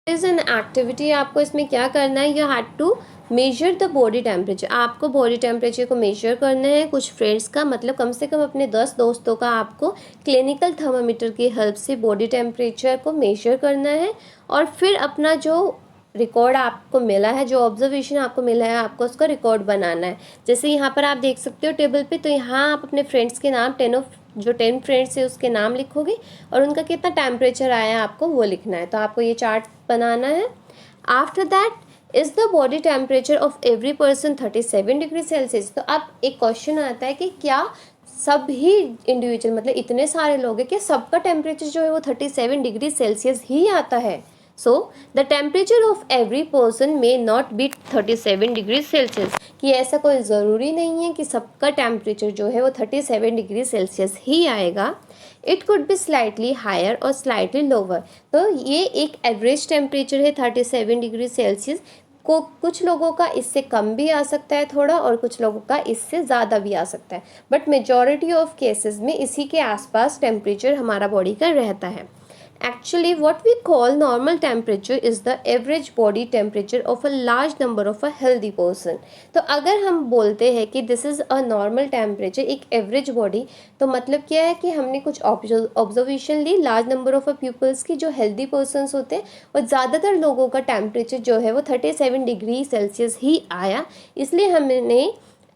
Is an activity, आपको इसमें क्या करना है, you had to measure the body temperature, आपको बॉडी टेम्परेचर को मेजर करना है कुछ फ्रेंड्स का, मतलब कम से कम अपने 10 दोस्तों का आपको क्लिनिकल थर्मामीटर की हेल्प से बॉडी टेम्परेचर को मेजर करना है। और फिर अपना जो रिकॉर्ड आपको मिला है, जो ऑब्जर्वेशन आपको मिला है, आपको उसका रिकॉर्ड बनाना है। जैसे यहाँ पर आप देख सकते हो टेबल पे, तो यहाँ आप अपने फ्रेंड्स के नाम 10 फ्रेंड्स है उसके नाम लिखोगे और उनका कितना टेम्परेचर आया है आपको वो लिखना है। तो आपको ये चार्ट बनाना है। After that is the body temperature of every person 37 degree Celsius. तो अब एक क्वेश्चन आता है कि क्या सभी इंडिविजुअल, मतलब इतने सारे लोग हैं, कि सबका टेम्परेचर जो है वो 37 डिग्री सेल्सियस ही आता है। So the temperature of every person may not be 37 degree Celsius, कि ऐसा कोई ज़रूरी नहीं है कि सबका टेम्परेचर जो है वो 37 डिग्री सेल्सियस ही आएगा। It could be slightly higher और स्लाइटली लोअर। तो ये एक एवरेज टेम्परेचर है 37 डिग्री सेल्सियस को, कुछ लोगों का इससे कम भी आ सकता है थोड़ा, और कुछ लोगों का इससे ज़्यादा भी आ सकता है, बट मेजॉरिटी ऑफ केसेस में इसी के आसपास टेम्परेचर हमारा बॉडी का रहता है। Actually, what we call normal temperature is the average body temperature of a large number of a healthy person. तो अगर हम बोलते हैं कि this is a normal temperature, एक average body, तो मतलब क्या है कि हमने कुछ ऑब्जर्वेशन ली लार्ज नंबर ऑफ पीपल्स की, जो हेल्दी पर्सनस होते हैं, और ज़्यादातर लोगों का टेम्परेचर जो है वो 37 डिग्री सेल्सियस ही आया, इसलिए हमने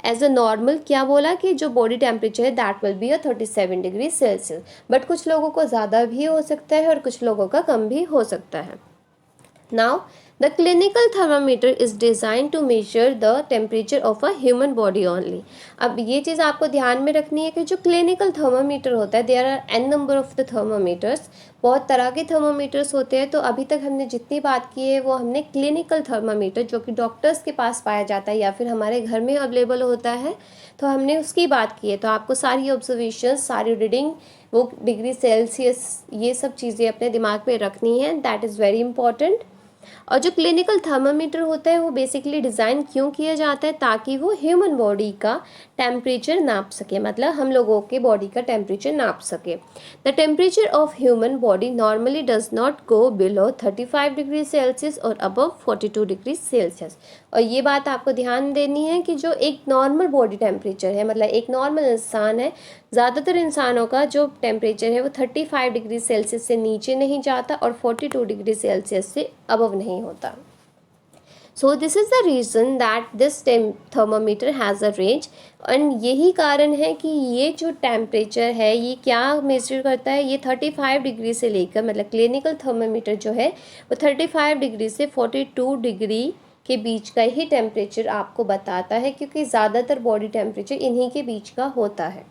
एज अ नॉर्मल क्या बोला कि जो बॉडी टेम्परेचर है that will be a 37 degree Celsius. But कुछ लोगों को ज़्यादा भी हो सकता है और कुछ लोगों का कम भी हो सकता है। Now the clinical thermometer is design to measure the temperature of a human body only. अब ये चीज़ आपको ध्यान में रखनी है कि जो क्लिनिकल थर्मामीटर होता है, there are an number of the thermometers, बहुत तरह के थर्मामीटर्स होते हैं। तो अभी तक हमने जितनी बात की है वो हमने क्लिनिकल थर्मामीटर, जो कि डॉक्टर्स के पास पाया जाता है या फिर हमारे घर में अवेलेबल होता है, तो हमने उसकी बात की है। तो आपको सारी ऑब्जर्वेशन, सारी रीडिंग, वो डिग्री सेल्सियस, ये सब चीज़ें अपने दिमाग में रखनी है, दैट इज़ वेरी इंपॉर्टेंट। और जो क्लिनिकल थर्मामीटर होता है वो बेसिकली डिज़ाइन क्यों किया जाता है, ताकि वो ह्यूमन बॉडी का टेम्परेचर नाप सके, मतलब हम लोगों के बॉडी का टेम्परेचर नाप सके। The temperature of human body normally does not go below 35 degree Celsius और अबव 42 डिग्री सेल्सियस। और ये बात आपको ध्यान देनी है कि जो एक नॉर्मल बॉडी टेम्परेचर है, मतलब एक नॉर्मल इंसान है, ज़्यादातर इंसानों का जो टेम्परेचर है वो 35 डिग्री सेल्सियस से नीचे नहीं जाता और 42 डिग्री सेल्सियस से अबव नहीं होता। So this is the reason that this thermometer has a range. And यही कारण है कि ये जो टेम्परेचर है ये क्या मेजर करता है, ये 35 डिग्री से लेकर, मतलब क्लिनिकल थर्मामीटर जो है वो 35 डिग्री से 42 डिग्री के बीच का ही टेम्परेचर आपको बताता है, क्योंकि ज़्यादातर बॉडी टेम्परेचर इन्हीं के बीच का होता है।